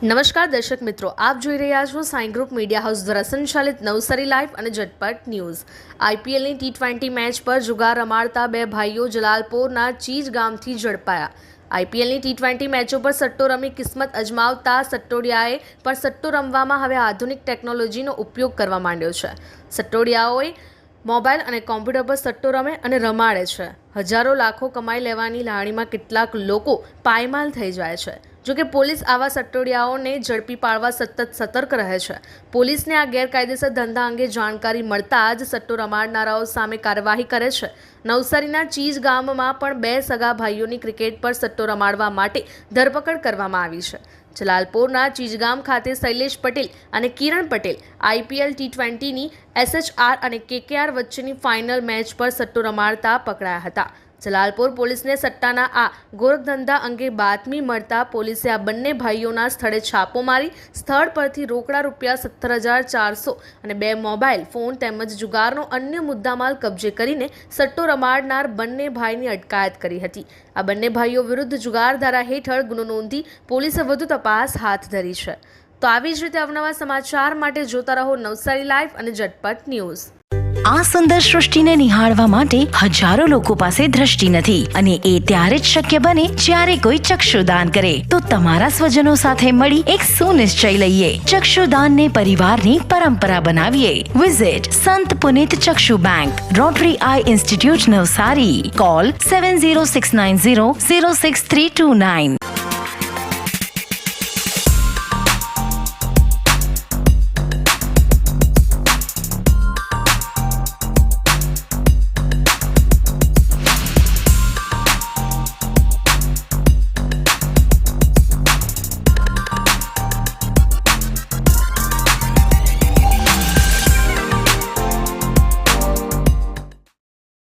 નમસ્કાર દર્શક મિત્રો, આપ જોઈ રહ્યા છો સાઈ ગ્રુપ મીડિયા હાઉસ દ્વારા સંચાલિત નવસારી લાઈવ અને ઝટપટ ન્યૂઝ। આઈપીએલની ટી20 મેચ પર જુગાર રમાડતા બે ભાઈઓ જલાલપોરના ચીજ ગામથી ઝડપાયા। આઈપીએલની ટી20 મેચો પર સટ્ટો રમી કિસ્મત અજમાવતા સટ્ટોડિયાએ પણ સટ્ટો રમવામાં હવે આધુનિક ટેકનોલોજીનો ઉપયોગ કરવા માંડ્યો છે। સટ્ટોડિયાઓએ મોબાઈલ અને કોમ્પ્યુટર પર સટ્ટો રમે અને રમાડે છે। હજારો લાખો કમાઈ લેવાની લાણીમાં કેટલાક લોકો પાયમાલ થઈ જાય છે। જોકે પોલીસ આવા સટ્ટોડિયાઓને ઝડપી પાડવા સતત સતર્ક રહે છે। પોલીસને આ ગેરકાયદેસર ધંધા અંગે જાણકારી મળતા જ સટ્ટો રમાડનારાઓ સામે કાર્યવાહી કરે છે। નવસારીના ચીજ ગામમાં પણ બે સગા ભાઈઓની ક્રિકેટ પર સટ્ટો રમાડવા માટે ધરપકડ કરવામાં આવી છે। જલાલપોરના ચીજગામ ખાતે શૈલેષ પટેલ અને કિરણ પટેલ આઈપીએલ ટી20ની SHR અને KKR વચ્ચેની ફાઇનલ મેચ પર સટ્ટો રમાડતા પકડાયા હતા। જલાલપોર પોલીસને સટ્ટાના આ ગોરખધંધા અંગે બાતમી મળતા પોલીસે આ બંને ભાઈઓના સ્થળે છાપો મારી સ્થળ પરથી રોકડા રૂપિયા 17,400 અને બે મોબાઈલ ફોન તેમજ જુગારનો અન્ય મુદ્દામાલ કબજે કરીને સટ્ટો રમાડનાર બંને ભાઈની અટકાયત કરી હતી। આ બંને ભાઈઓ વિરુદ્ધ જુગાર ધારા હેઠળ ગુનો નોંધી પોલીસે વધુ તપાસ હાથ ધરી છે। તો આવી જ રીતે અવનવા સમાચાર માટે જોતા રહો નવસારી લાઈવ અને ઝટપટ ન્યૂઝ। આ સુંદર સૃષ્ટિને નિહાળવા માટે હજારો લોકો પાસે દ્રષ્ટિ નથી અને એ ત્યારે જ શક્ય બને જ્યારે કોઈ ચક્ષુદાન કરે। તો તમારા સ્વજનો સાથે મળી એક સુનિશ્ચય લઈએ, ચક્ષુદાનને પરિવારની પરંપરા બનાવીએ। Visit Sant Punit Chakshu bank, Rotary eye institute Navsari. Call 7069006329।